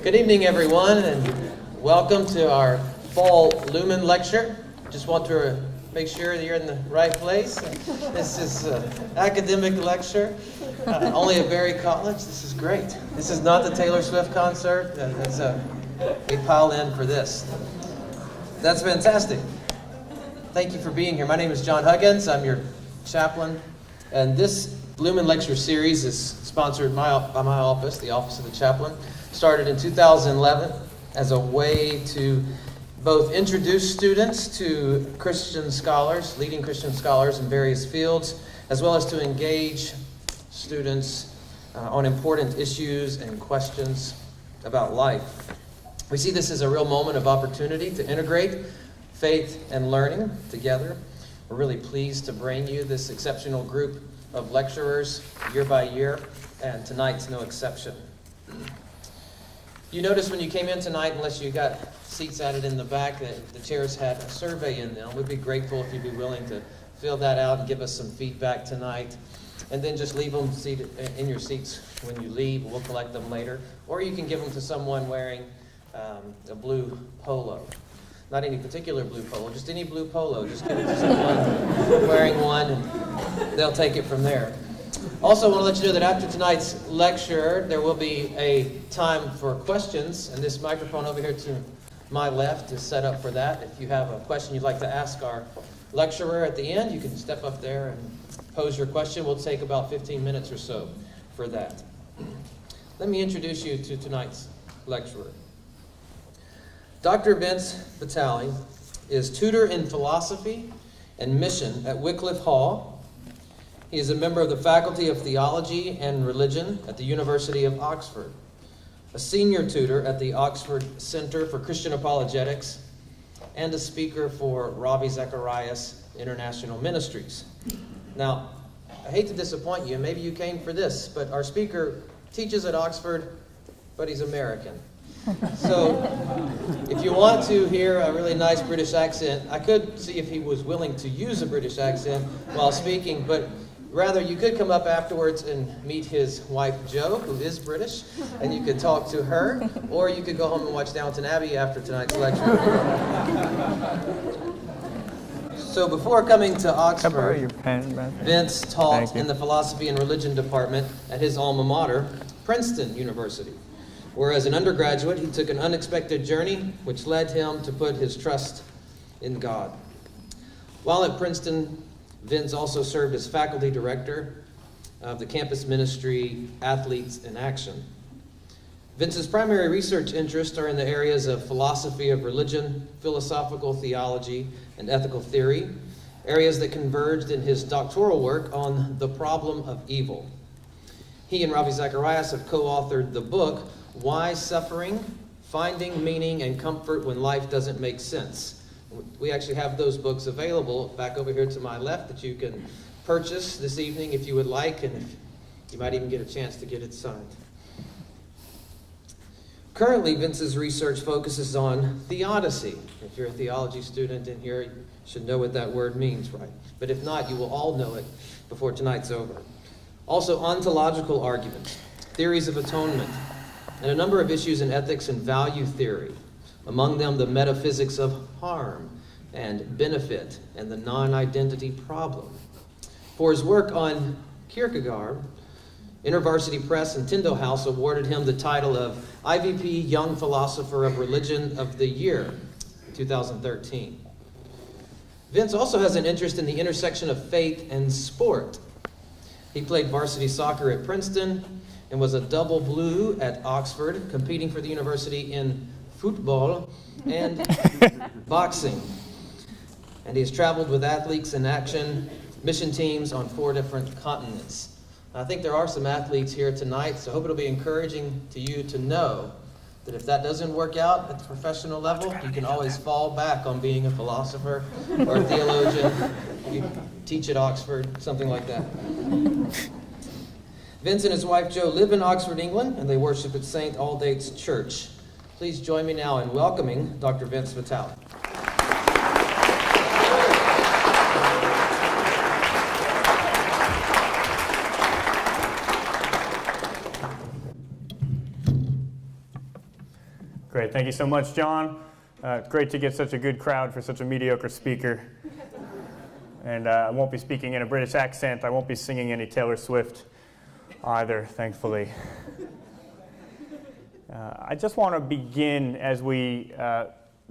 Good evening, everyone, and welcome to our fall Lumen lecture. Just want to make sure that you're in the right place. This is an academic lecture, only at Berry College. This is great. This is not the Taylor Swift concert. We piled in for this. That's fantastic. Thank you for being here. My name is John Huggins. I'm your chaplain, and this Lumen lecture series is sponsored by my office, the Office of the Chaplain. Started in 2011 as a way to both introduce students to Christian scholars, leading Christian scholars in various fields, as well as to engage students on important issues and questions about life. We see this as a real moment of opportunity to integrate faith and learning together. We're really pleased to bring you this exceptional group of lecturers year by year, and tonight's no exception. You noticed when you came in tonight, unless you got seats added in the back, that the chairs had a survey in them. We'd be grateful if you'd be willing to fill that out and give us some feedback tonight. And then just leave them seated in your seats when you leave. We'll collect them later. Or you can give them to someone wearing a blue polo. Not any particular blue polo, just any blue polo. Just give it to someone wearing one, and they'll take it from there. Also, I want to let you know that after tonight's lecture, there will be a time for questions, and this microphone over here to my left is set up for that. If you have a question you'd like to ask our lecturer at the end, you can step up there and pose your question. We'll take about 15 minutes or so for that. Let me introduce you to tonight's lecturer. Dr. Vince Vitale is tutor in philosophy and mission at Wycliffe Hall. He is a member of the Faculty of Theology and Religion at the University of Oxford, a senior tutor at the Oxford Center for Christian Apologetics, and a speaker for Ravi Zacharias International Ministries. Now, I hate to disappoint you, maybe you came for this, but our speaker teaches at Oxford, but he's American. So, if you want to hear a really nice British accent, I could see if he was willing to use a British accent while speaking, but rather, you could come up afterwards and meet his wife, Jo, who is British, and you could talk to her, or you could go home and watch Downton Abbey after tonight's lecture. So before coming to Oxford, Vince taught in the Philosophy and Religion department at his alma mater, Princeton University, where as an undergraduate, he took an unexpected journey, which led him to put his trust in God. While at Princeton, Vince also served as faculty director of the campus ministry Athletes in Action. Vince's primary research interests are in the areas of philosophy of religion, philosophical theology, and ethical theory, areas that converged in his doctoral work on the problem of evil. He and Ravi Zacharias have co-authored the book, Why Suffering? Finding Meaning and Comfort When Life Doesn't Make Sense. We actually have those books available back over here to my left that you can purchase this evening if you would like, and you might even get a chance to get it signed. Currently, Vince's research focuses on theodicy. If you're a theology student in here, you should know what that word means, right? But if not, you will all know it before tonight's over. Also, ontological arguments, theories of atonement, and a number of issues in ethics and value theory. Among them, the metaphysics of harm and benefit and the non-identity problem. For his work on Kierkegaard, InterVarsity Press and Tyndale House awarded him the title of IVP Young Philosopher of Religion of the Year, 2013. Vince also has an interest in the intersection of faith and sport. He played varsity soccer at Princeton and was a double blue at Oxford, competing for the university in football and boxing. And he has traveled with Athletes in Action mission teams on 4 different continents. I think there are some athletes here tonight, so I hope it'll be encouraging to you to know that if that doesn't work out at the professional level, you can always fall back on being a philosopher or a theologian. You teach at Oxford, something like that. Vince and his wife Jo live in Oxford, England, and they worship at St. Aldate's Church. Please join me now in welcoming Dr. Vince Vitale. Great. Thank you so much, John. Great to get such a good crowd for such a mediocre speaker. And I won't be speaking in a British accent. I won't be singing any Taylor Swift either, thankfully. I just want to begin as we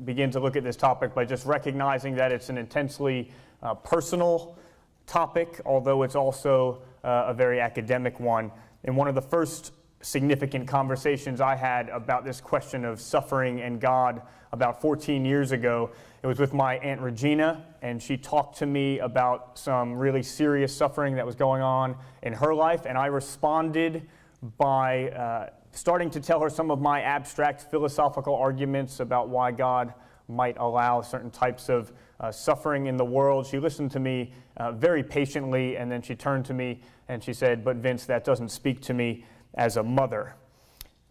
begin to look at this topic by just recognizing that it's an intensely personal topic, although it's also a very academic one. And one of the first significant conversations I had about this question of suffering and God about 14 years ago, it was with my Aunt Regina, and she talked to me about some really serious suffering that was going on in her life, and I responded by starting to tell her some of my abstract philosophical arguments about why God might allow certain types of suffering in the world. She listened to me very patiently, and then she turned to me and she said, "But Vince, that doesn't speak to me as a mother."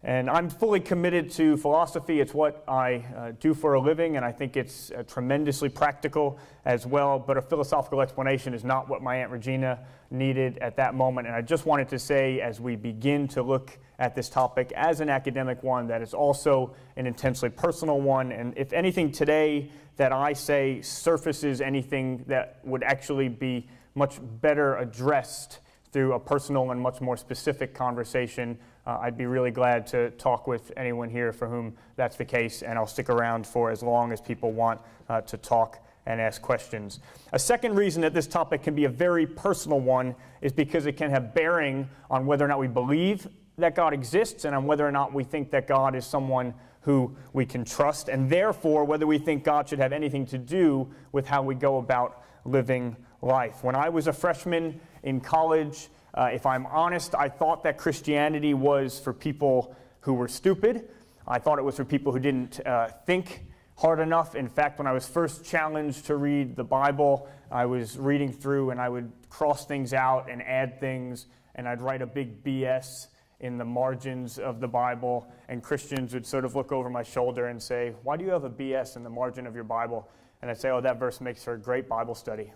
And I'm fully committed to philosophy. It's what I do for a living, and I think it's tremendously practical as well. But a philosophical explanation is not what my Aunt Regina needed at that moment. And I just wanted to say, as we begin to look at this topic as an academic one, that it's also an intensely personal one. And if anything today that I say surfaces anything that would actually be much better addressed through a personal and much more specific conversation, I'd be really glad to talk with anyone here for whom that's the case, and I'll stick around for as long as people want to talk and ask questions. A second reason that this topic can be a very personal one is because it can have bearing on whether or not we believe that God exists and on whether or not we think that God is someone who we can trust, and therefore whether we think God should have anything to do with how we go about living life. When I was a freshman in college, if I'm honest, I thought that Christianity was for people who were stupid. I thought it was for people who didn't think hard enough. In fact, when I was first challenged to read the Bible, I was reading through and I would cross things out and add things, and I'd write a big BS in the margins of the Bible, and Christians would sort of look over my shoulder and say, "Why do you have a BS in the margin of your Bible?" And I'd say, "Oh, that verse makes for a great Bible study."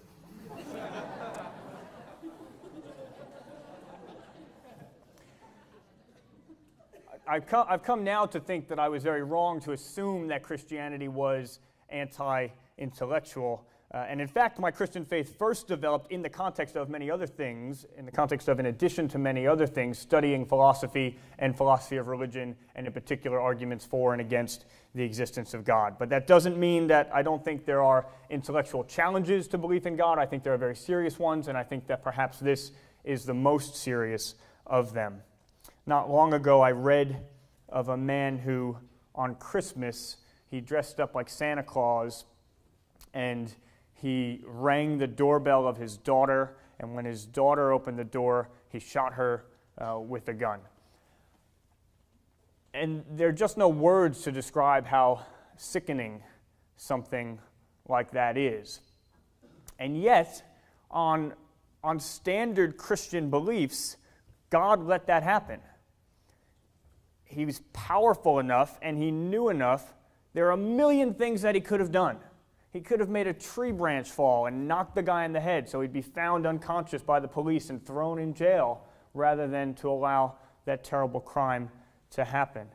I've come now to think that I was very wrong to assume that Christianity was anti-intellectual. And in fact, my Christian faith first developed in the context of many other things, in the context of, in addition to many other things, studying philosophy and philosophy of religion, and in particular arguments for and against the existence of God. But that doesn't mean that I don't think there are intellectual challenges to belief in God. I think there are very serious ones, and I think that perhaps this is the most serious of them. Not long ago, I read of a man who, on Christmas, he dressed up like Santa Claus, and he rang the doorbell of his daughter, and when his daughter opened the door, he shot her with a gun. And there are just no words to describe how sickening something like that is. And yet, on standard Christian beliefs, God let that happen. He was powerful enough and he knew enough. There are a million things that he could have done. He could have made a tree branch fall and knocked the guy in the head so he'd be found unconscious by the police and thrown in jail rather than to allow that terrible crime to happen.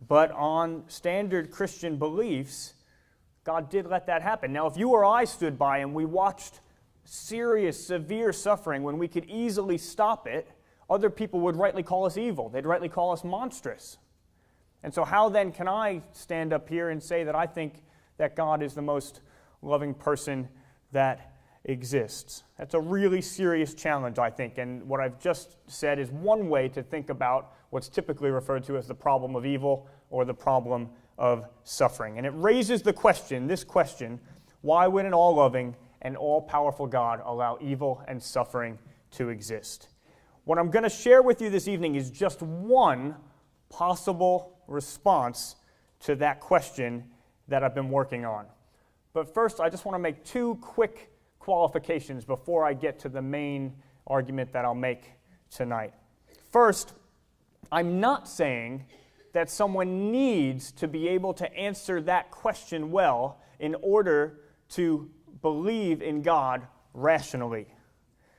But on standard Christian beliefs, God did let that happen. Now, if you or I stood by and we watched serious, severe suffering when we could easily stop it, other people would rightly call us evil. They'd rightly call us monstrous. And so how then can I stand up here and say that I think that God is the most loving person that exists? That's a really serious challenge, I think. And what I've just said is one way to think about what's typically referred to as the problem of evil or the problem of suffering. And it raises the question, this question, why would an all-loving and all-powerful God allow evil and suffering to exist? What I'm going to share with you this evening is just one possible response to that question that I've been working on. But first, I just want to make two quick qualifications before I get to the main argument that I'll make tonight. First, I'm not saying that someone needs to be able to answer that question well in order to believe in God rationally.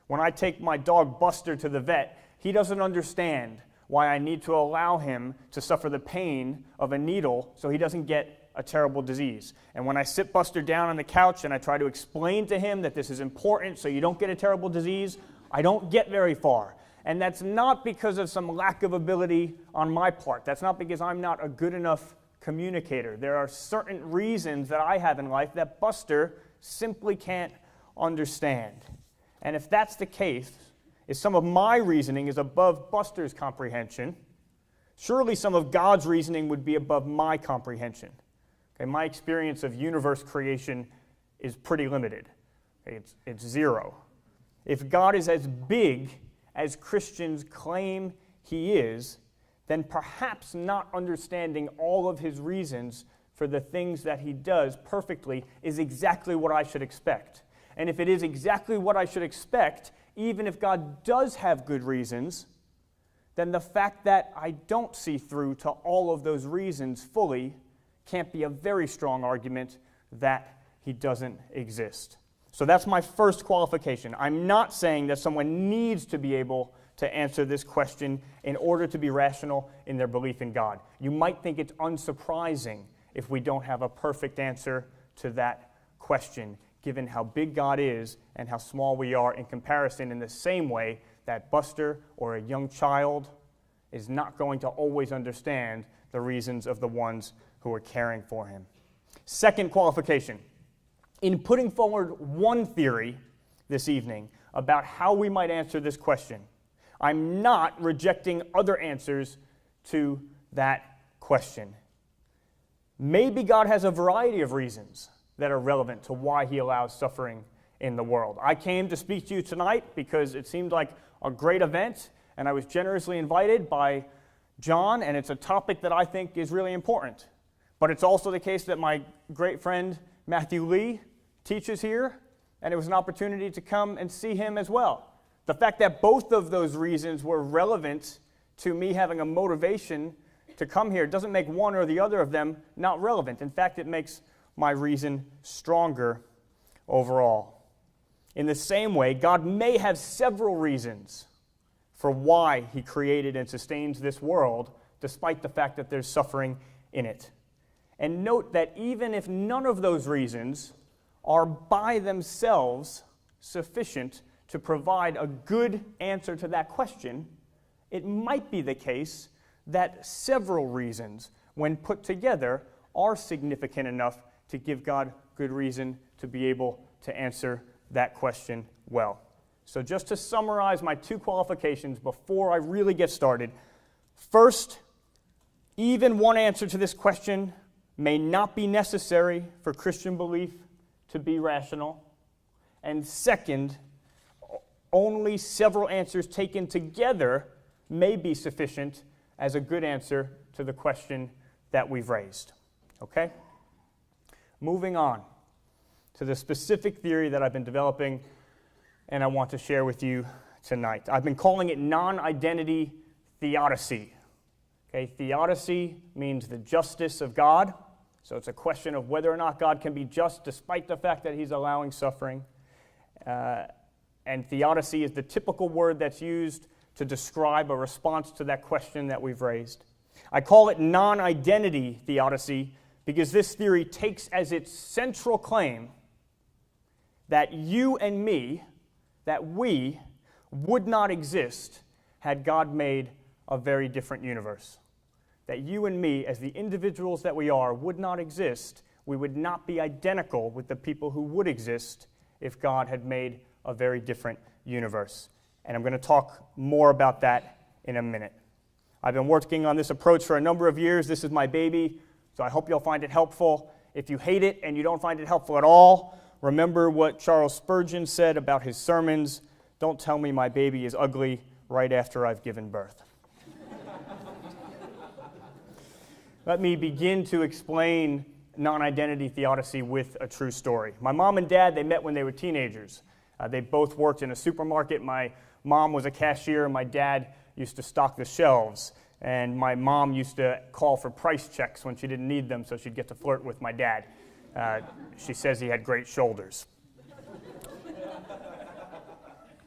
When I take my dog Buster to the vet, he doesn't understand why I need to allow him to suffer the pain of a needle so he doesn't get a terrible disease. And when I sit Buster down on the couch and I try to explain to him that this is important so you don't get a terrible disease, I don't get very far. And that's not because of some lack of ability on my part. That's not because I'm not a good enough communicator. There are certain reasons that I have in life that Buster simply can't understand. And if that's the case, if some of my reasoning is above Buster's comprehension, surely some of God's reasoning would be above my comprehension. Okay, my experience of universe creation is pretty limited. Okay, it's zero. If God is as big as Christians claim he is, then perhaps not understanding all of his reasons for the things that he does perfectly is exactly what I should expect. And if it is exactly what I should expect, even if God does have good reasons, then the fact that I don't see through to all of those reasons fully can't be a very strong argument that he doesn't exist. So that's my first qualification. I'm not saying that someone needs to be able to answer this question in order to be rational in their belief in God. You might think it's unsurprising if we don't have a perfect answer to that question, given how big God is and how small we are in comparison, in the same way that Buster or a young child is not going to always understand the reasons of the ones who are caring for him. Second qualification. In putting forward one theory this evening about how we might answer this question, I'm not rejecting other answers to that question. Maybe God has a variety of reasons that are relevant to why he allows suffering in the world. I came to speak to you tonight because it seemed like a great event, and I was generously invited by John, and it's a topic that I think is really important. But it's also the case that my great friend Matthew Lee teaches here, and it was an opportunity to come and see him as well. The fact that both of those reasons were relevant to me having a motivation to come here doesn't make one or the other of them not relevant. In fact, it makes my reason stronger overall. In the same way, God may have several reasons for why he created and sustains this world, despite the fact that there's suffering in it. And note that even if none of those reasons are by themselves sufficient to provide a good answer to that question, it might be the case that several reasons, when put together, are significant enough to give God good reason to be able to answer that question well. So just to summarize my two qualifications before I really get started. First, even one answer to this question may not be necessary for Christian belief to be rational. And second, only several answers taken together may be sufficient as a good answer to the question that we've raised. Okay? Moving on to the specific theory that I've been developing and I want to share with you tonight. I've been calling it non-identity theodicy. Okay, theodicy means the justice of God. So it's a question of whether or not God can be just despite the fact that he's allowing suffering. And theodicy is the typical word that's used to describe a response to that question that we've raised. I call it non-identity theodicy because this theory takes as its central claim that you and me, that we would not exist had God made a very different universe. That you and me, as the individuals that we are, would not exist. We would not be identical with the people who would exist if God had made a very different universe. And I'm going to talk more about that in a minute. I've been working on this approach for a number of years. This is my baby, so I hope you'll find it helpful. If you hate it and you don't find it helpful at all, remember what Charles Spurgeon said about his sermons: don't tell me my baby is ugly right after I've given birth. Let me begin to explain non-identity theodicy with a true story. My mom and dad, they met when they were teenagers. They both worked in a supermarket. My mom was a cashier, and my dad used to stock the shelves. And my mom used to call for price checks when she didn't need them so she'd get to flirt with my dad. She says he had great shoulders.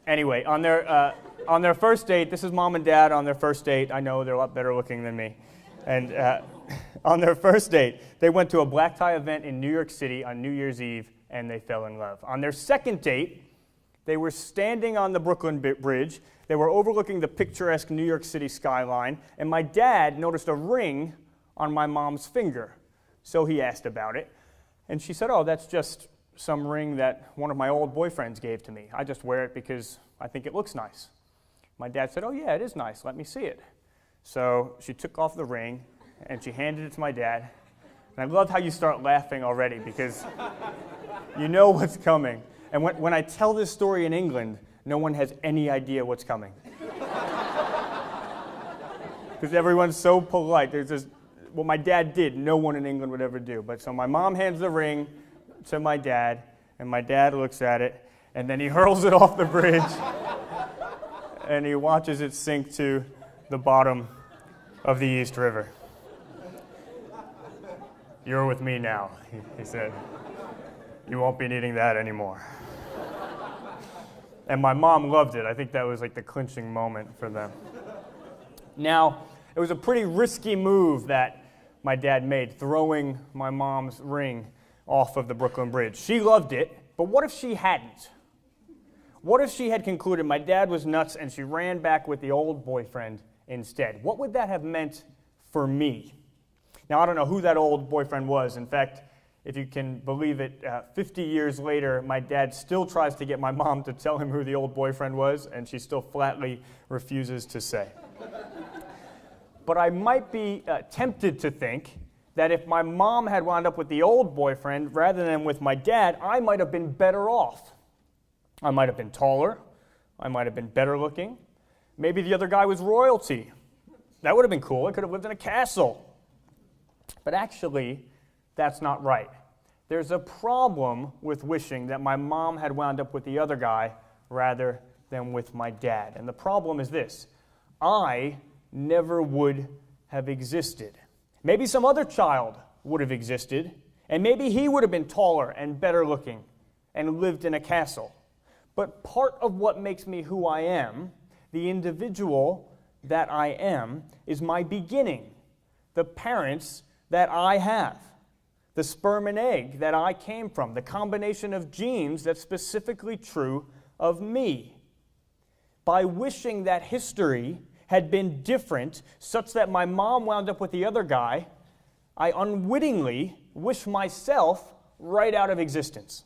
Anyway, on their on their first date, this is mom and dad on their first date. I know they're a lot better looking than me. And on their first date, they went to a black tie event in New York City on New Year's Eve, and they fell in love. On their second date, they were standing on the Brooklyn Bridge. They were overlooking the picturesque New York City skyline, and my dad noticed a ring on my mom's finger. So he asked about it, and she said, "Oh, that's just some ring that one of my old boyfriends gave to me. I just wear it because I think it looks nice." My dad said, "Oh yeah, it is nice. Let me see it." So she took off the ring, and she handed it to my dad. And I love how you start laughing already because you know what's coming. And when I tell this story in England, no one has any idea what's coming. Because everyone's so polite. There's this, what my dad did, no one in England would ever do. But so my mom hands the ring to my dad, and my dad looks at it, and then he hurls it off the bridge, and he watches it sink to the bottom of the East River. "You're with me now," he said. "You won't be needing that anymore." And my mom loved it. I think that was like the clinching moment for them. Now, it was a pretty risky move that my dad made, throwing my mom's ring off of the Brooklyn Bridge. She loved it, but what if she hadn't? What if she had concluded my dad was nuts and she ran back with the old boyfriend instead? What would that have meant for me? Now, I don't know who that old boyfriend was. In fact, if you can believe it, 50 years later, my dad still tries to get my mom to tell him who the old boyfriend was, and she still flatly refuses to say. But I might be tempted to think that if my mom had wound up with the old boyfriend rather than with my dad, I might have been better off. I might have been taller. I might have been better looking. Maybe the other guy was royalty. That would have been cool. I could have lived in a castle. But actually, that's not right. There's a problem with wishing that my mom had wound up with the other guy rather than with my dad. And the problem is this: I never would have existed. Maybe some other child would have existed, and maybe he would have been taller and better looking and lived in a castle. But part of what makes me who I am, the individual that I am, is my beginning, the parents that I have, the sperm and egg that I came from, the combination of genes that's specifically true of me. By wishing that history had been different, such that my mom wound up with the other guy, I unwittingly wish myself right out of existence.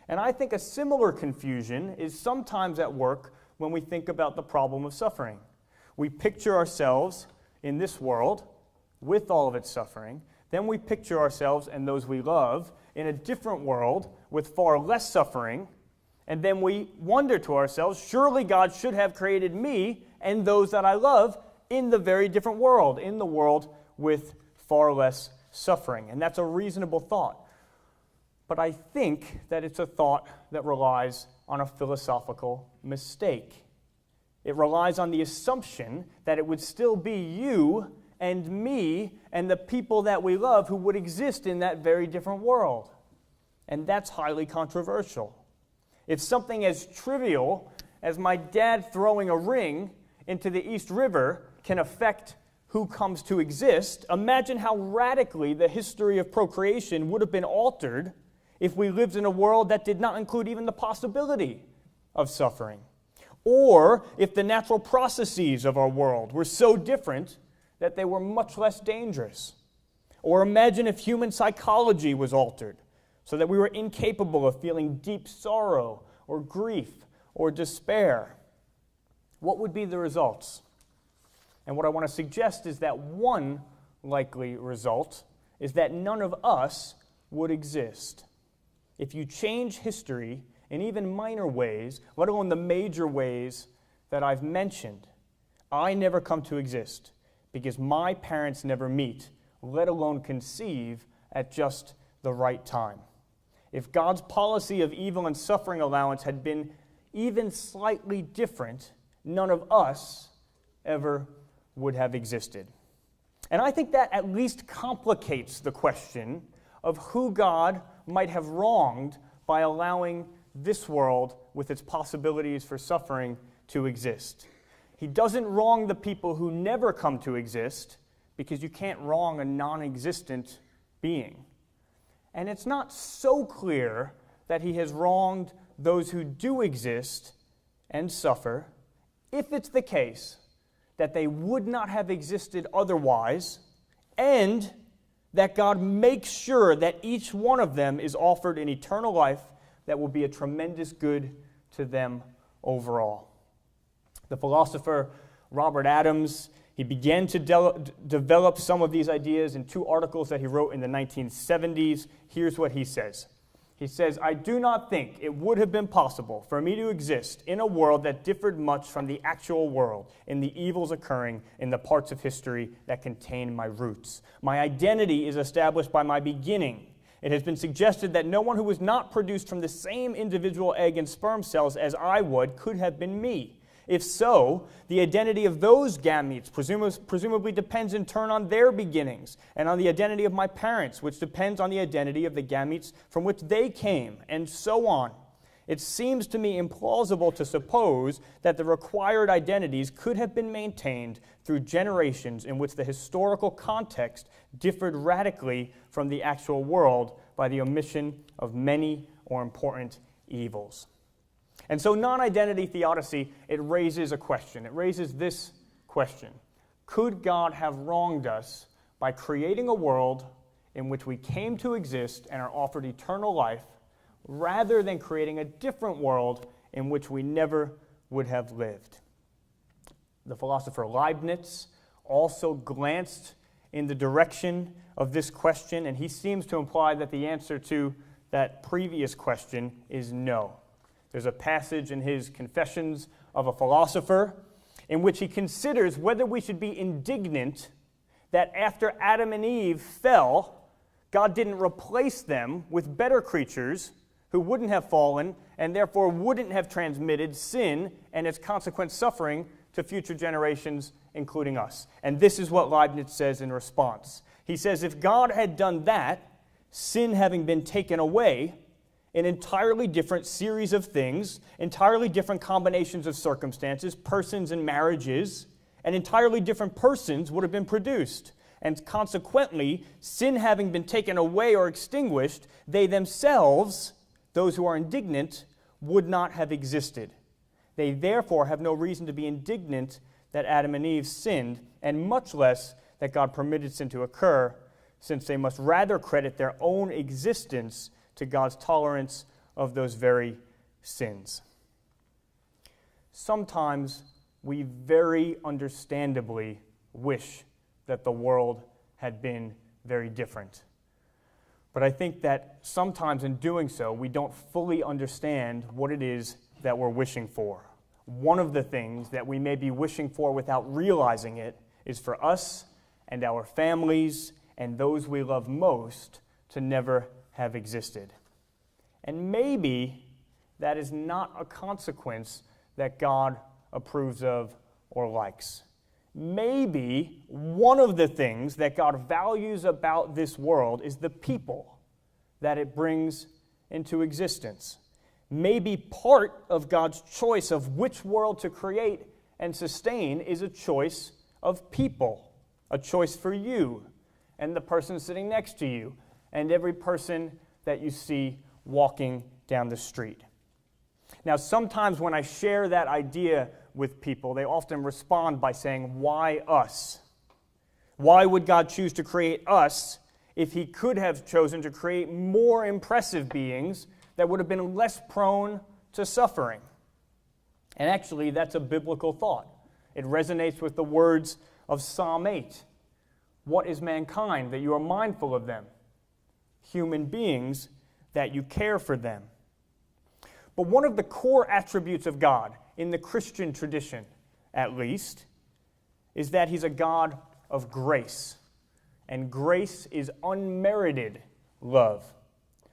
And I think a similar confusion is sometimes at work when we think about the problem of suffering. We picture ourselves in this world with all of its suffering, then we picture ourselves and those we love in a different world with far less suffering, and then we wonder to ourselves, surely God should have created me and those that I love in the very different world, in the world with far less suffering. And that's a reasonable thought. But I think that it's a thought that relies on a philosophical mistake. It relies on the assumption that it would still be you and me and the people that we love who would exist in that very different world. And that's highly controversial. If something as trivial as my dad throwing a ring into the East River can affect who comes to exist, imagine how radically the history of procreation would have been altered if we lived in a world that did not include even the possibility of suffering. Or if the natural processes of our world were so different that they were much less dangerous. Or imagine if human psychology was altered so that we were incapable of feeling deep sorrow or grief or despair. What would be the results? And what I want to suggest is that one likely result is that none of us would exist. If you change history in even minor ways, let alone the major ways that I've mentioned, I never come to exist because my parents never meet, let alone conceive at just the right time. If God's policy of evil and suffering allowance had been even slightly different, none of us ever would have existed. And I think that at least complicates the question of who God might have wronged by allowing this world with its possibilities for suffering to exist. He doesn't wrong the people who never come to exist, because you can't wrong a non-existent being. And it's not so clear that he has wronged those who do exist and suffer, if it's the case that they would not have existed otherwise, and that God makes sure that each one of them is offered an eternal life that will be a tremendous good to them overall. The philosopher Robert Adams, he began to develop some of these ideas in 2 articles that he wrote in the 1970s. Here's what he says. He says, "I do not think it would have been possible for me to exist in a world that differed much from the actual world in the evils occurring in the parts of history that contain my roots. My identity is established by my beginning. It has been suggested that no one who was not produced from the same individual egg and sperm cells as I would could have been me. If so, the identity of those gametes presumably depends in turn on their beginnings, and on the identity of my parents, which depends on the identity of the gametes from which they came, and so on. It seems to me implausible to suppose that the required identities could have been maintained through generations in which the historical context differed radically from the actual world by the omission of many or important evils." And so non-identity theodicy, it raises a question. It raises this question. Could God have wronged us by creating a world in which we came to exist and are offered eternal life, rather than creating a different world in which we never would have lived? The philosopher Leibniz also glanced in the direction of this question, and he seems to imply that the answer to that previous question is no. There's a passage in his Confessions of a Philosopher in which he considers whether we should be indignant that after Adam and Eve fell, God didn't replace them with better creatures who wouldn't have fallen and therefore wouldn't have transmitted sin and its consequent suffering to future generations, including us. And this is what Leibniz says in response. He says, if God had done that, sin having been taken away, an entirely different series of things, entirely different combinations of circumstances, persons and marriages, and entirely different persons would have been produced. And consequently, sin having been taken away or extinguished, they themselves, those who are indignant, would not have existed. They therefore have no reason to be indignant that Adam and Eve sinned, and much less that God permitted sin to occur, since they must rather credit their own existence to God's tolerance of those very sins. Sometimes we very understandably wish that the world had been very different. But I think that sometimes in doing so, we don't fully understand what it is that we're wishing for. One of the things that we may be wishing for without realizing it is for us and our families and those we love most to never have existed. And maybe that is not a consequence that God approves of or likes. Maybe one of the things that God values about this world is the people that it brings into existence. Maybe part of God's choice of which world to create and sustain is a choice of people, a choice for you and the person sitting next to you and every person that you see walking down the street. Now, sometimes when I share that idea with people, they often respond by saying, why us? Why would God choose to create us if he could have chosen to create more impressive beings that would have been less prone to suffering? And actually, that's a biblical thought. It resonates with the words of Psalm 8. What is mankind that you are mindful of them? Human beings that you care for them. But one of the core attributes of God, in the Christian tradition at least, is that he's a God of grace. And grace is unmerited love.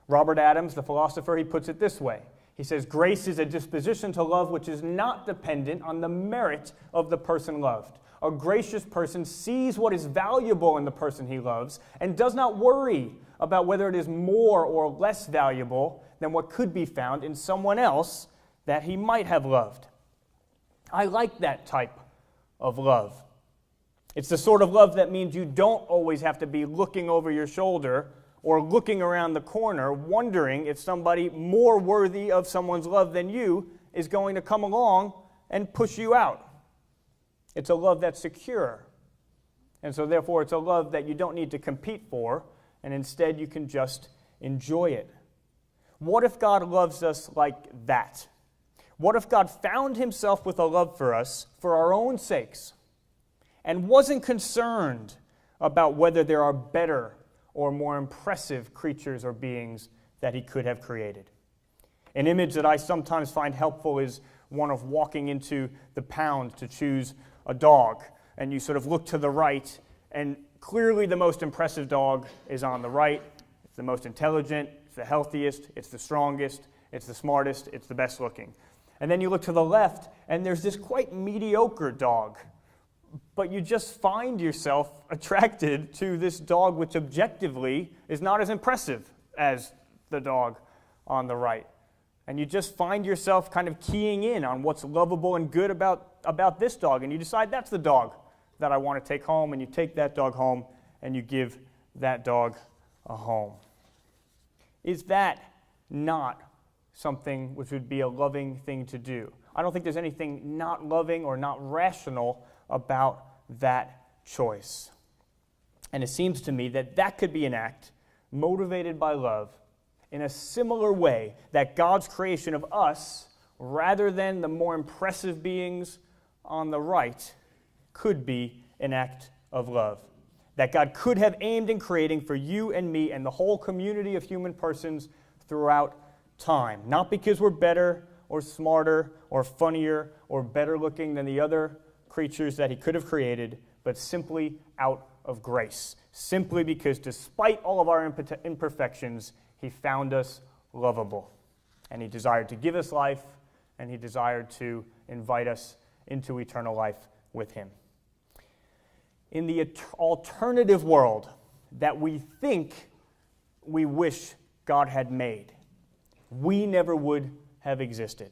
Robert Adams, the philosopher, he puts it this way. He says, grace is a disposition to love which is not dependent on the merit of the person loved. A gracious person sees what is valuable in the person he loves and does not worry about whether it is more or less valuable than what could be found in someone else that he might have loved. I like that type of love. It's the sort of love that means you don't always have to be looking over your shoulder or looking around the corner wondering if somebody more worthy of someone's love than you is going to come along and push you out. It's a love that's secure. And so therefore it's a love that you don't need to compete for, and instead you can just enjoy it. What if God loves us like that? What if God found himself with a love for us for our own sakes and wasn't concerned about whether there are better or more impressive creatures or beings that he could have created? An image that I sometimes find helpful is one of walking into the pound to choose a dog, and you sort of look to the right, and clearly the most impressive dog is on the right. It's the most intelligent, it's the healthiest, it's the strongest, it's the smartest, it's the best looking. And then you look to the left, and there's this quite mediocre dog. But you just find yourself attracted to this dog which objectively is not as impressive as the dog on the right. And you just find yourself kind of keying in on what's lovable and good about this dog. And you decide that's the dog that I want to take home. And you take that dog home and you give that dog a home. Is that not something which would be a loving thing to do? I don't think there's anything not loving or not rational about that choice. And it seems to me that that could be an act motivated by love in a similar way that God's creation of us, rather than the more impressive beings on the right, could be an act of love. That God could have aimed in creating for you and me and the whole community of human persons throughout time. Not because we're better or smarter or funnier or better looking than the other creatures that he could have created, but simply out of grace. Simply because despite all of our imperfections, he found us lovable. And he desired to give us life, and he desired to invite us into eternal life with him. In the alternative world that we think we wish God had made, we never would have existed.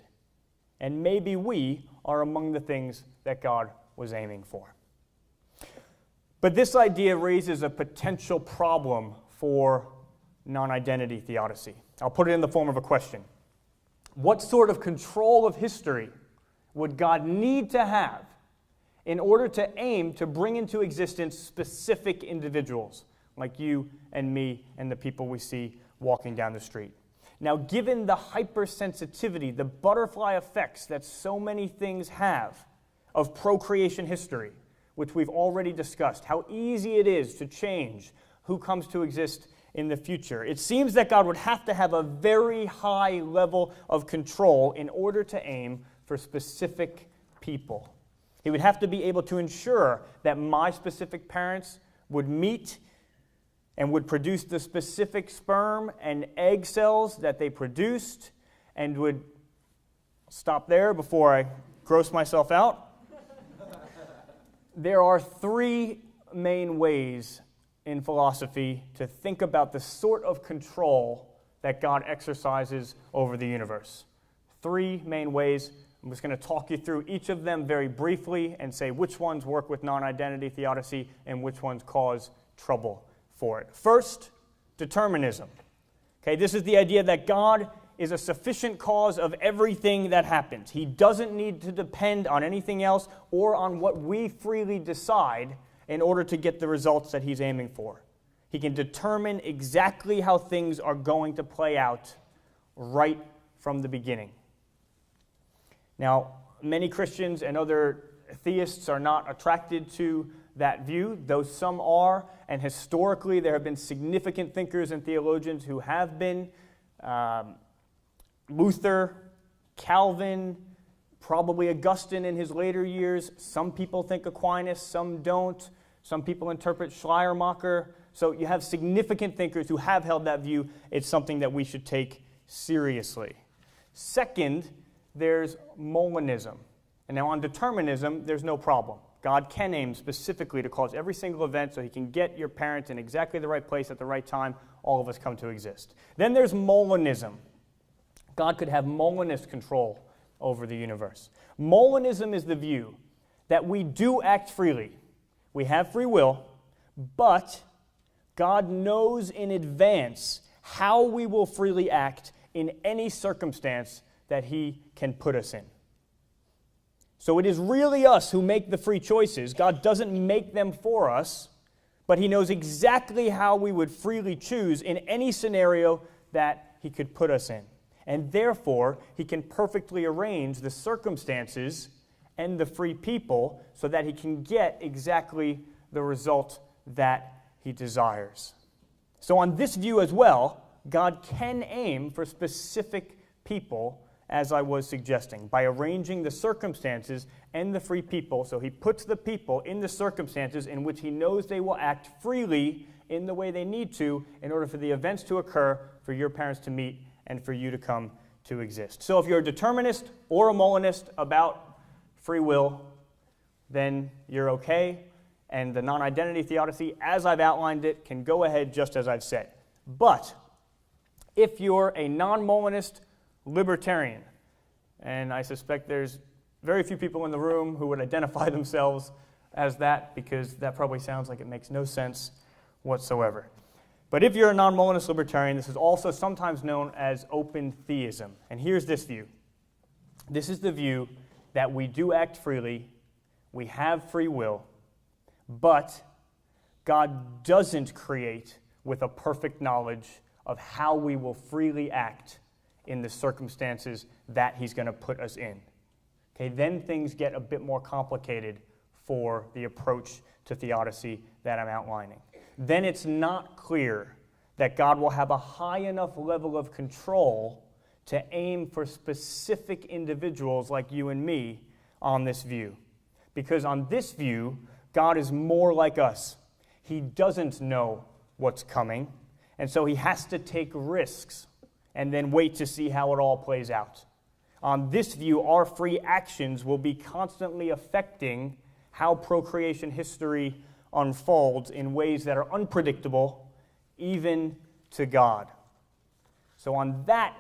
And maybe we are among the things that God was aiming for. But this idea raises a potential problem for non-identity theodicy. I'll put it in the form of a question. What sort of control of history would God need to have in order to aim to bring into existence specific individuals like you and me and the people we see walking down the street? Now, given the hypersensitivity, the butterfly effects that so many things have of procreation history, which we've already discussed, how easy it is to change who comes to exist in the future, it seems that God would have to have a very high level of control in order to aim for specific people. He would have to be able to ensure that my specific parents would meet and would produce the specific sperm and egg cells that they produced, and would stop there before I gross myself out. There are three main ways in philosophy to think about the sort of control that God exercises over the universe. Three main ways. I'm just going to talk you through each of them very briefly and say which ones work with non-identity theodicy and which ones cause trouble for it. First, determinism. Okay, this is the idea that God is a sufficient cause of everything that happens. He doesn't need to depend on anything else or on what we freely decide in order to get the results that he's aiming for. He can determine exactly how things are going to play out right from the beginning. Now, many Christians and other theists are not attracted to that view, though some are, and historically there have been significant thinkers and theologians who have been. Luther, Calvin, probably Augustine in his later years. Some people think Aquinas, some don't. Some people interpret Schleiermacher. So you have significant thinkers who have held that view. It's something that we should take seriously. Second, there's Molinism. And now on determinism, there's no problem. God can aim specifically to cause every single event so he can get your parents in exactly the right place at the right time. All of us come to exist. Then there's Molinism. God could have Molinist control over the universe. Molinism is the view that we do act freely. We have free will, but God knows in advance how we will freely act in any circumstance that He can put us in. So it is really us who make the free choices. God doesn't make them for us, but He knows exactly how we would freely choose in any scenario that He could put us in. And therefore, He can perfectly arrange the circumstances and the free people so that He can get exactly the result that He desires. So on this view as well, God can aim for specific people, as I was suggesting, by arranging the circumstances and the free people. So He puts the people in the circumstances in which He knows they will act freely in the way they need to in order for the events to occur, for your parents to meet, and for you to come to exist. So if you're a determinist or a Molinist about free will, then you're okay, and the non-identity theodicy, as I've outlined it, can go ahead just as I've said. But if you're a non-Molinist libertarian, and I suspect there's very few people in the room who would identify themselves as that, because that probably sounds like it makes no sense whatsoever. But if you're a non-Molinist libertarian, this is also sometimes known as open theism. And here's this view. This is the view that we do act freely, we have free will, but God doesn't create with a perfect knowledge of how we will freely act in the circumstances that He's going to put us in. Okay, then things get a bit more complicated for the approach to theodicy that I'm outlining. Then it's not clear that God will have a high enough level of control to aim for specific individuals like you and me on this view. Because on this view, God is more like us. He doesn't know what's coming, and so He has to take risks and then wait to see how it all plays out. On this view, our free actions will be constantly affecting how procreation history unfolds in ways that are unpredictable, even to God. So on that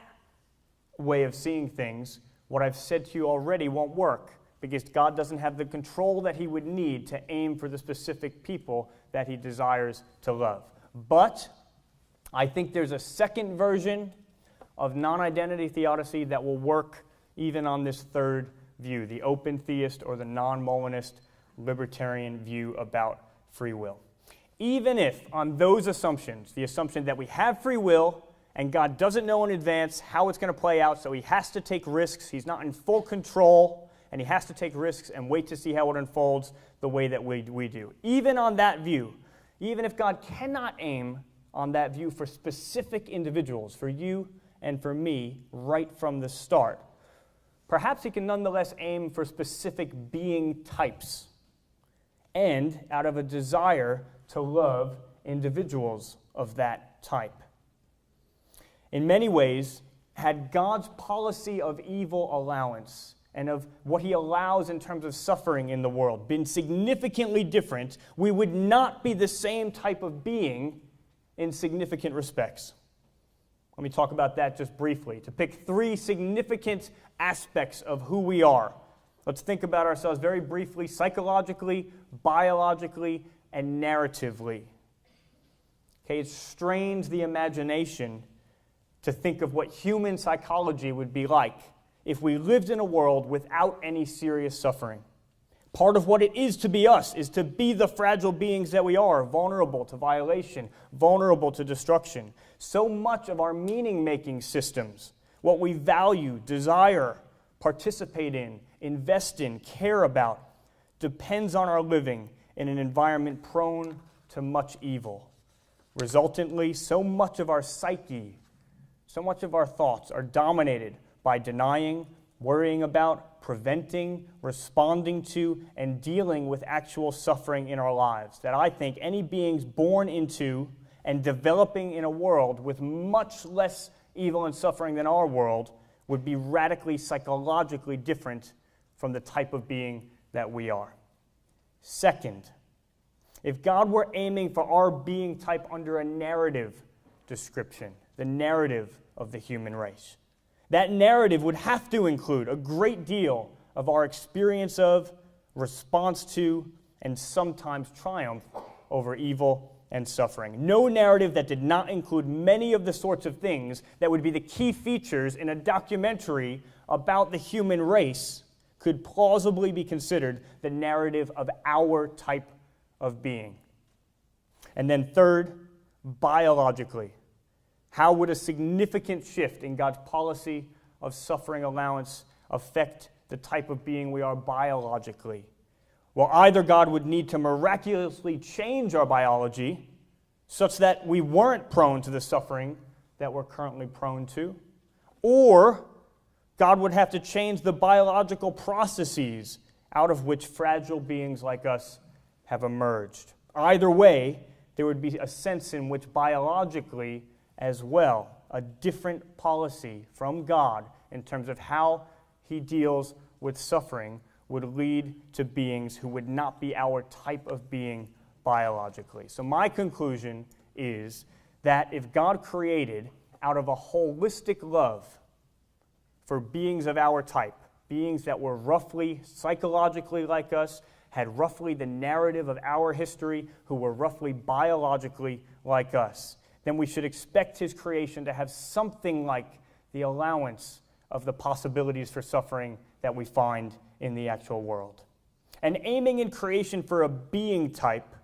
way of seeing things, what I've said to you already won't work, because God doesn't have the control that He would need to aim for the specific people that He desires to love. But I think there's a second version of non-identity theodicy that will work even on this third view, the open theist or the non-Molinist libertarian view about free will. Even if on those assumptions, the assumption that we have free will and God doesn't know in advance how it's going to play out, so He has to take risks, He's not in full control, and He has to take risks and wait to see how it unfolds the way that we do. Even on that view, even if God cannot aim on that view for specific individuals, for you and for me, right from the start, perhaps He can nonetheless aim for specific being types, and out of a desire to love individuals of that type. In many ways, had God's policy of evil allowance and of what He allows in terms of suffering in the world been significantly different, we would not be the same type of being in significant respects. Let me talk about that just briefly. To pick three significant aspects of who we are, let's think about ourselves very briefly, psychologically, biologically, and narratively. Okay, it strains the imagination to think of what human psychology would be like if we lived in a world without any serious suffering. Part of what it is to be us is to be the fragile beings that we are, vulnerable to violation, vulnerable to destruction. So much of our meaning-making systems, what we value, desire, participate in, invest in, care about, depends on our living in an environment prone to much evil. Resultantly, so much of our psyche, so much of our thoughts are dominated by denying, worrying about, preventing, responding to, and dealing with actual suffering in our lives that I think any beings born into and developing in a world with much less evil and suffering than our world would be radically psychologically different from the type of being that we are. Second, if God were aiming for our being type under a narrative description, the narrative of the human race, that narrative would have to include a great deal of our experience of, response to, and sometimes triumph over evil and suffering. No narrative that did not include many of the sorts of things that would be the key features in a documentary about the human race could plausibly be considered the narrative of our type of being. And then third, biologically, how would a significant shift in God's policy of suffering allowance affect the type of being we are biologically? Well, either God would need to miraculously change our biology such that we weren't prone to the suffering that we're currently prone to, or God would have to change the biological processes out of which fragile beings like us have emerged. Either way, there would be a sense in which biologically as well, a different policy from God in terms of how he deals with suffering would lead to beings who would not be our type of being biologically. So my conclusion is that if God created out of a holistic love for beings of our type, beings that were roughly psychologically like us, had roughly the narrative of our history, who were roughly biologically like us, then we should expect his creation to have something like the allowance of the possibilities for suffering that we find in the actual world. And aiming in creation for a being type,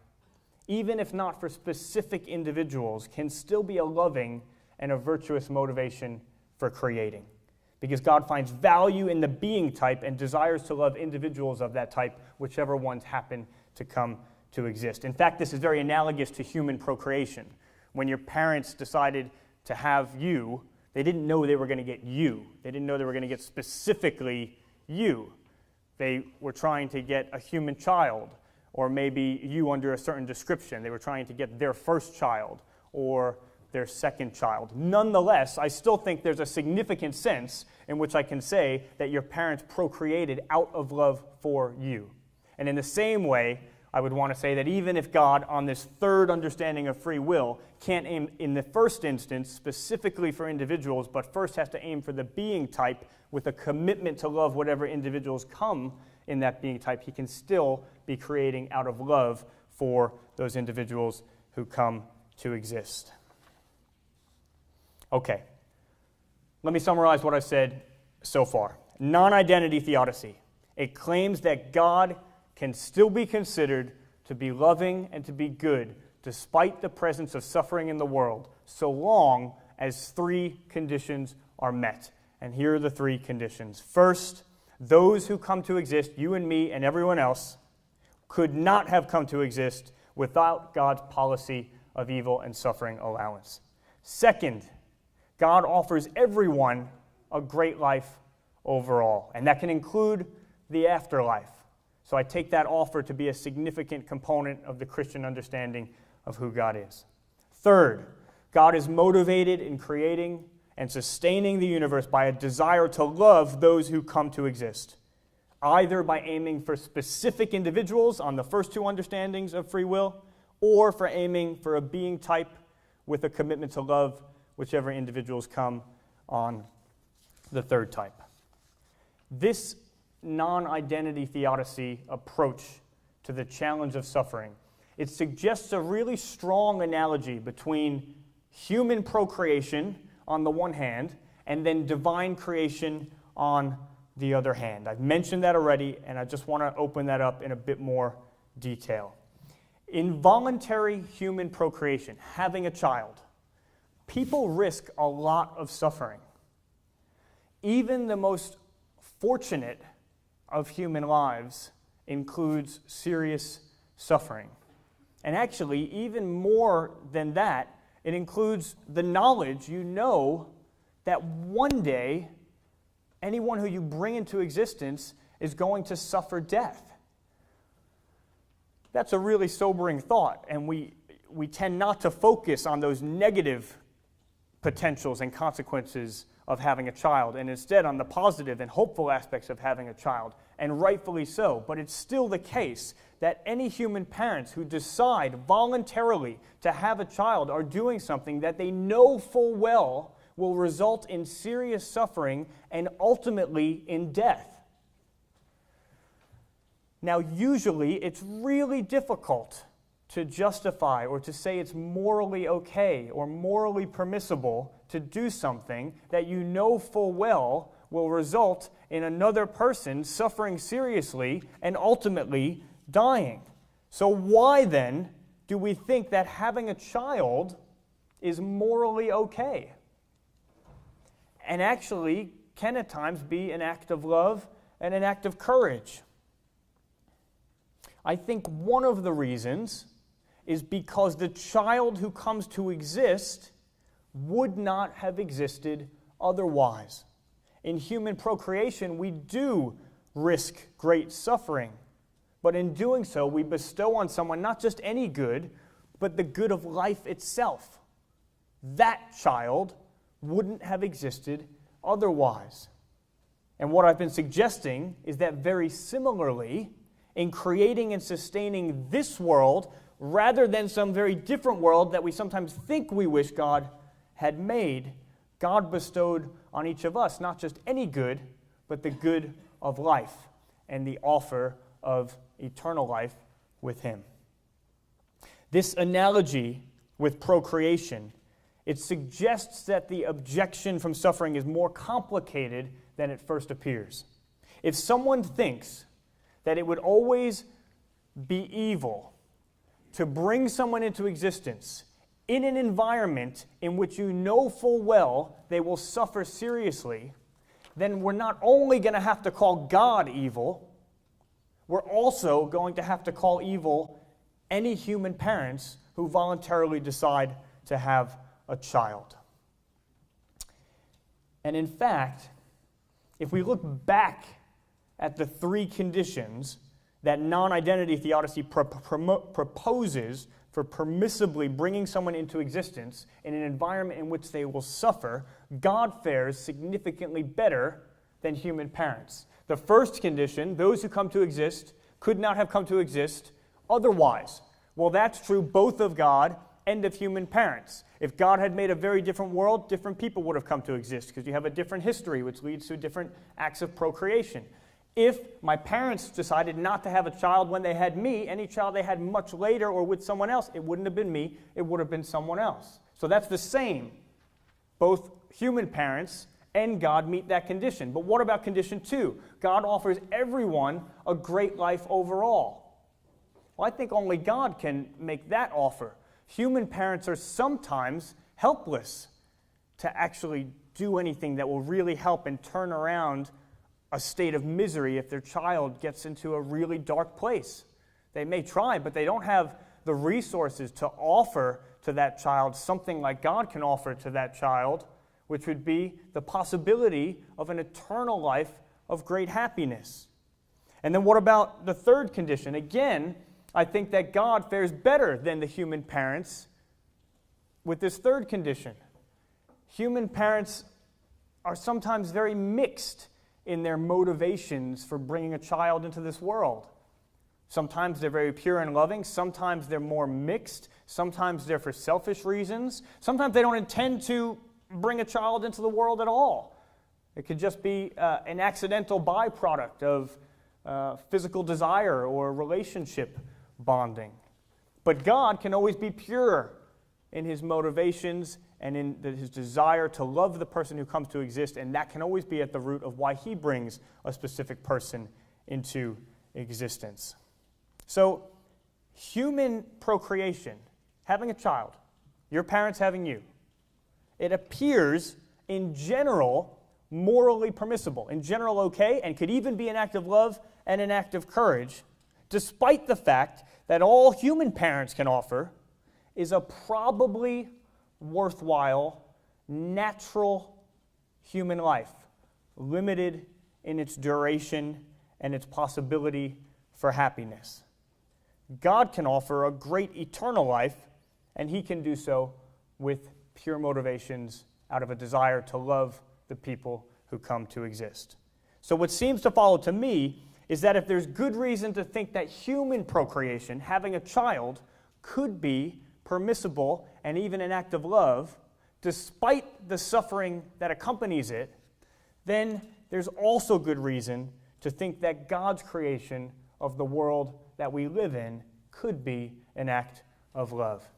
even if not for specific individuals, can still be a loving and a virtuous motivation for creating. Because God finds value in the being type and desires to love individuals of that type, whichever ones happen to come to exist. In fact, this is very analogous to human procreation. When your parents decided to have you, they didn't know they were going to get you. They didn't know they were going to get specifically you. They were trying to get a human child, or maybe you under a certain description. They were trying to get their first child or their second child. Nonetheless, I still think there's a significant sense in which I can say that your parents procreated out of love for you. And in the same way, I would want to say that even if God, on this third understanding of free will, can't aim in the first instance specifically for individuals, but first has to aim for the being type with a commitment to love whatever individuals come in that being type, he can still be creating out of love for those individuals who come to exist. Okay, let me summarize what I've said so far. Non-identity theodicy. It claims that God can still be considered to be loving and to be good despite the presence of suffering in the world, so long as three conditions are met. And here are the three conditions. First, those who come to exist, you and me and everyone else, could not have come to exist without God's policy of evil and suffering allowance. Second, God offers everyone a great life overall, and that can include the afterlife. So I take that offer to be a significant component of the Christian understanding of who God is. Third, God is motivated in creating and sustaining the universe by a desire to love those who come to exist, either by aiming for specific individuals on the first two understandings of free will, or for aiming for a being type with a commitment to love whichever individuals come on the third type. This non-identity theodicy approach to the challenge of suffering, it suggests a really strong analogy between human procreation on the one hand, and then divine creation on the other hand. I've mentioned that already, and I just want to open that up in a bit more detail. In voluntary human procreation, having a child, people risk a lot of suffering. Even the most fortunate of human lives includes serious suffering. And actually, even more than that, it includes the knowledge you know that one day anyone who you bring into existence is going to suffer death. That's a really sobering thought, and we tend not to focus on those negative potentials and consequences of having a child, and instead on the positive and hopeful aspects of having a child, and rightfully so. But it's still the case that any human parents who decide voluntarily to have a child are doing something that they know full well will result in serious suffering and ultimately in death. Now, usually, it's really difficult to justify or to say it's morally okay or morally permissible to do something that you know full well will result in another person suffering seriously and ultimately dying. So why then do we think that having a child is morally okay? And actually can at times be an act of love and an act of courage. I think one of the reasons is because the child who comes to exist would not have existed otherwise. In human procreation, we do risk great suffering, but in doing so, we bestow on someone not just any good, but the good of life itself. That child wouldn't have existed otherwise. And what I've been suggesting is that very similarly, in creating and sustaining this world, rather than some very different world that we sometimes think we wish God had made, God bestowed on each of us not just any good, but the good of life and the offer of eternal life with Him. This analogy with procreation, it suggests that the objection from suffering is more complicated than it first appears. If someone thinks that it would always be evil to bring someone into existence in an environment in which you know full well they will suffer seriously, then we're not only going to have to call God evil, we're also going to have to call evil any human parents who voluntarily decide to have a child. And in fact, if we look back at the three conditions that non-identity theodicy proposes for permissibly bringing someone into existence in an environment in which they will suffer, God fares significantly better than human parents. The first condition, those who come to exist could not have come to exist otherwise. Well, that's true both of God and of human parents. If God had made a very different world, different people would have come to exist because you have a different history, which leads to different acts of procreation. If my parents decided not to have a child when they had me, any child they had much later or with someone else, it wouldn't have been me, it would have been someone else. So that's the same. Both human parents and God meet that condition. But what about condition 2? God offers everyone a great life overall. Well, I think only God can make that offer. Human parents are sometimes helpless to actually do anything that will really help and turn around a state of misery if their child gets into a really dark place. They may try, but they don't have the resources to offer to that child something like God can offer to that child, which would be the possibility of an eternal life of great happiness. And then what about the third condition? Again, I think that God fares better than the human parents with this third condition. Human parents are sometimes very mixed in their motivations for bringing a child into this world. Sometimes they're very pure and loving. Sometimes they're more mixed. Sometimes they're for selfish reasons. Sometimes they don't intend to bring a child into the world at all. It could just be an accidental byproduct of physical desire or relationship bonding. But God can always be pure in His motivations and in His desire to love the person who comes to exist, and that can always be at the root of why He brings a specific person into existence. So, human procreation, having a child, your parents having you, it appears in general morally permissible, in general okay, and could even be an act of love and an act of courage, despite the fact that all human parents can offer is a probably worthwhile, natural human life, limited in its duration and its possibility for happiness. God can offer a great eternal life, and He can do so with pure motivations out of a desire to love the people who come to exist. So what seems to follow to me is that if there's good reason to think that human procreation, having a child, could be permissible and even an act of love, despite the suffering that accompanies it, then there's also good reason to think that God's creation of the world that we live in could be an act of love.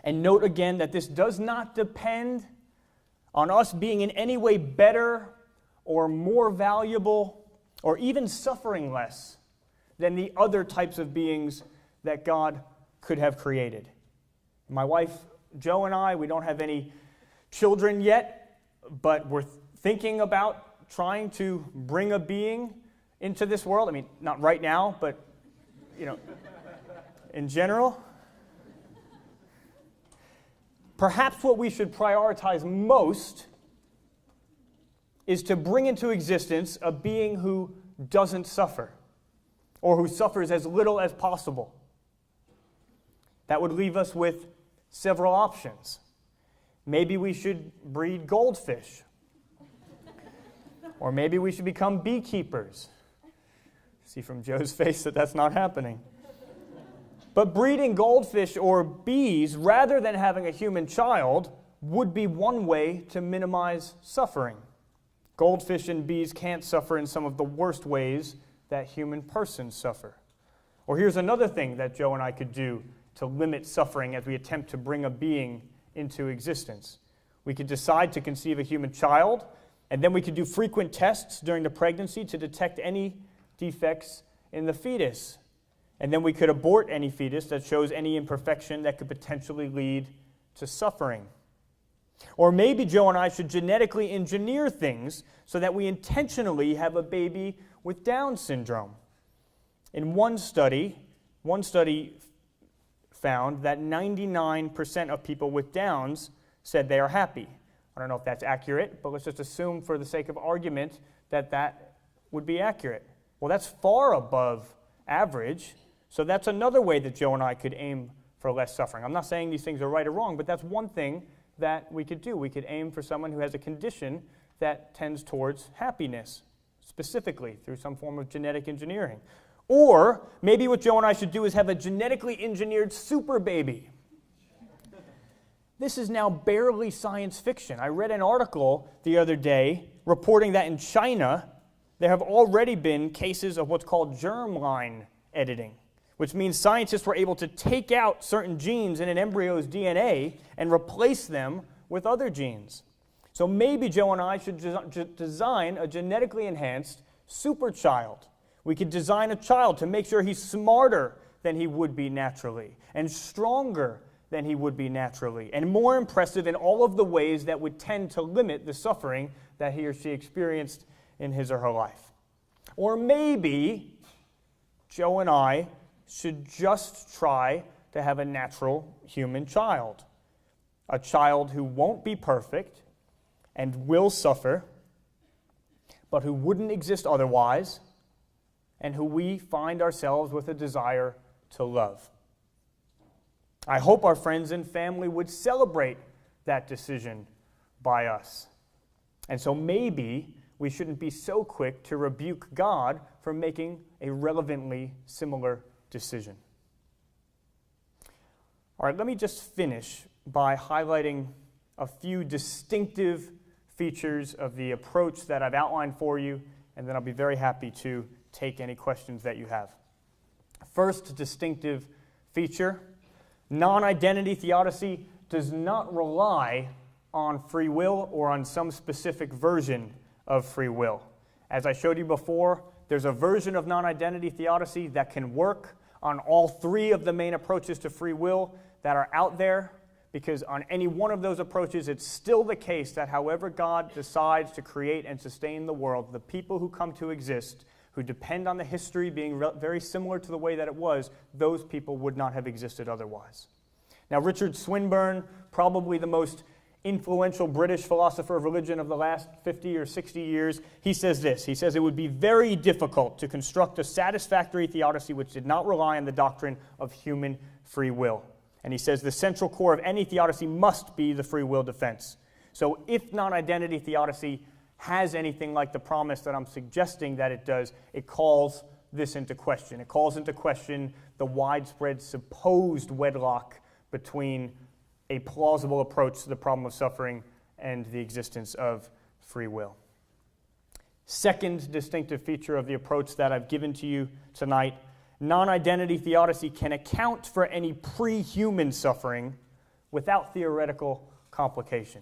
And note again that this does not depend on us being in any way better or more valuable or even suffering less than the other types of beings that God could have created. My wife, Jo, and I, we don't have any children yet, but we're thinking about trying to bring a being into this world. I mean, not right now, but, in general. Perhaps what we should prioritize most is to bring into existence a being who doesn't suffer, or who suffers as little as possible. That would leave us with several options. Maybe we should breed goldfish. Or maybe we should become beekeepers. See from Joe's face that that's not happening. But breeding goldfish or bees, rather than having a human child, would be one way to minimize suffering. Goldfish and bees can't suffer in some of the worst ways that human persons suffer. Or here's another thing that Joe and I could do to limit suffering as we attempt to bring a being into existence. We could decide to conceive a human child, and then we could do frequent tests during the pregnancy to detect any defects in the fetus. And then we could abort any fetus that shows any imperfection that could potentially lead to suffering. Or maybe Joe and I should genetically engineer things so that we intentionally have a baby with Down syndrome. In one study found that 99% of people with Downs said they are happy. I don't know if that's accurate, but let's just assume for the sake of argument that that would be accurate. Well, that's far above average, so that's another way that Joe and I could aim for less suffering. I'm not saying these things are right or wrong, but that's one thing that we could do. We could aim for someone who has a condition that tends towards happiness, specifically through some form of genetic engineering. Or maybe what Joe and I should do is have a genetically engineered super baby. This is now barely science fiction. I read an article the other day reporting that in China, there have already been cases of what's called germline editing, which means scientists were able to take out certain genes in an embryo's DNA and replace them with other genes. So maybe Joe and I should design a genetically enhanced super child. We could design a child to make sure he's smarter than he would be naturally, and stronger than he would be naturally, and more impressive in all of the ways that would tend to limit the suffering that he or she experienced in his or her life. Or maybe Joe and I should just try to have a natural human child. A child who won't be perfect and will suffer, but who wouldn't exist otherwise, and who we find ourselves with a desire to love. I hope our friends and family would celebrate that decision by us. And so maybe we shouldn't be so quick to rebuke God for making a relevantly similar decision. All right, let me just finish by highlighting a few distinctive features of the approach that I've outlined for you, and then I'll be very happy to take any questions that you have. First distinctive feature, non-identity theodicy does not rely on free will or on some specific version of free will. As I showed you before, there's a version of non-identity theodicy that can work on all three of the main approaches to free will that are out there, because on any one of those approaches, it's still the case that however God decides to create and sustain the world, the people who come to exist, who depend on the history being very similar to the way that it was, those people would not have existed otherwise. Now, Richard Swinburne, probably the most influential British philosopher of religion of the last 50 or 60 years, he says this. He says, it would be very difficult to construct a satisfactory theodicy which did not rely on the doctrine of human free will. And he says the central core of any theodicy must be the free will defense. So if non-identity theodicy has anything like the promise that I'm suggesting that it does, it calls this into question. It calls into question the widespread supposed wedlock between a plausible approach to the problem of suffering and the existence of free will. Second distinctive feature of the approach that I've given to you tonight, non-identity theodicy can account for any pre-human suffering without theoretical complication.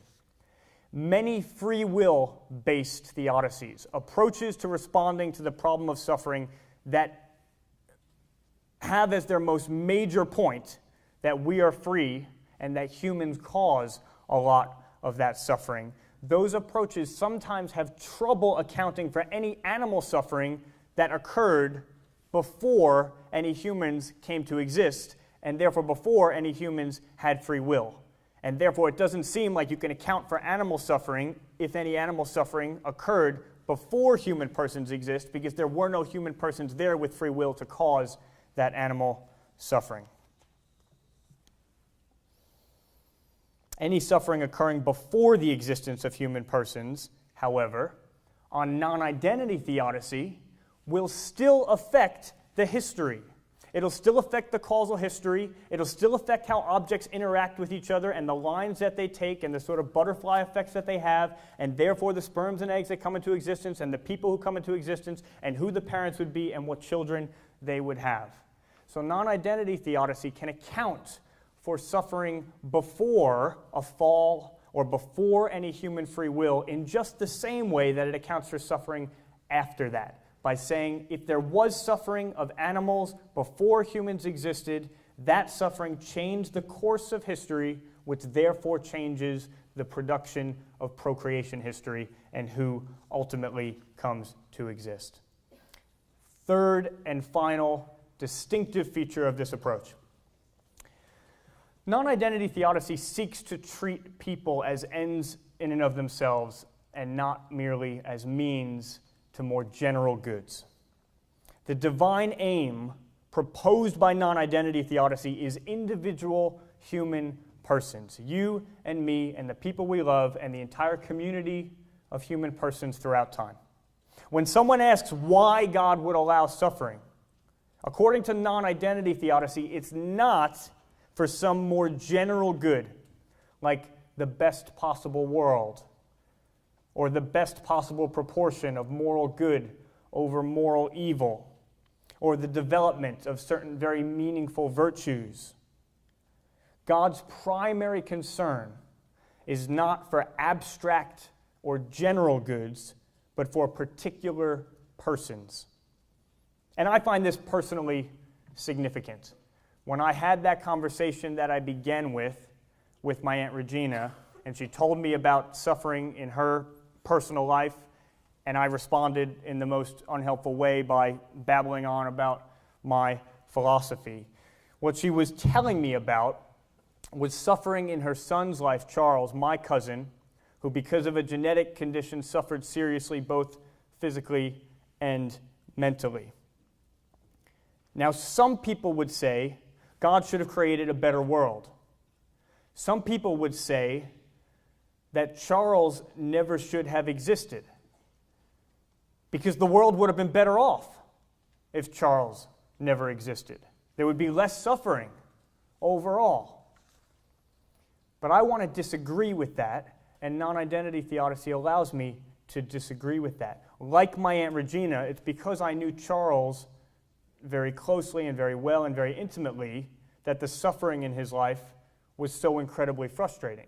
Many free will-based theodicies, approaches to responding to the problem of suffering that have as their most major point that we are free and that humans cause a lot of that suffering, those approaches sometimes have trouble accounting for any animal suffering that occurred before any humans came to exist, and therefore before any humans had free will. And therefore it doesn't seem like you can account for animal suffering if any animal suffering occurred before human persons exist, because there were no human persons there with free will to cause that animal suffering. Any suffering occurring before the existence of human persons, however, on non-identity theodicy, will still affect the history. It'll still affect the causal history. It'll still affect how objects interact with each other and the lines that they take and the sort of butterfly effects that they have, and therefore the sperms and eggs that come into existence and the people who come into existence and who the parents would be and what children they would have. So non-identity theodicy can account for suffering before a fall or before any human free will in just the same way that it accounts for suffering after that, by saying if there was suffering of animals before humans existed, that suffering changed the course of history, which therefore changes the production of procreation history and who ultimately comes to exist. Third and final distinctive feature of this approach. Non-identity theodicy seeks to treat people as ends in and of themselves and not merely as means to more general goods. The divine aim proposed by non-identity theodicy is individual human persons, you and me and the people we love and the entire community of human persons throughout time. When someone asks why God would allow suffering, according to non-identity theodicy, it's not for some more general good, like the best possible world, or the best possible proportion of moral good over moral evil, or the development of certain very meaningful virtues. God's primary concern is not for abstract or general goods, but for particular persons. And I find this personally significant. When I had that conversation that I began with my Aunt Regina, and she told me about suffering in her personal life, and I responded in the most unhelpful way by babbling on about my philosophy. What she was telling me about was suffering in her son's life, Charles, my cousin, who because of a genetic condition suffered seriously both physically and mentally. Now, some people would say God should have created a better world. Some people would say that Charles never should have existed because the world would have been better off if Charles never existed. There would be less suffering overall. But I want to disagree with that, and non-identity theodicy allows me to disagree with that. Like my Aunt Regina, it's because I knew Charles very closely and very well and very intimately that the suffering in his life was so incredibly frustrating.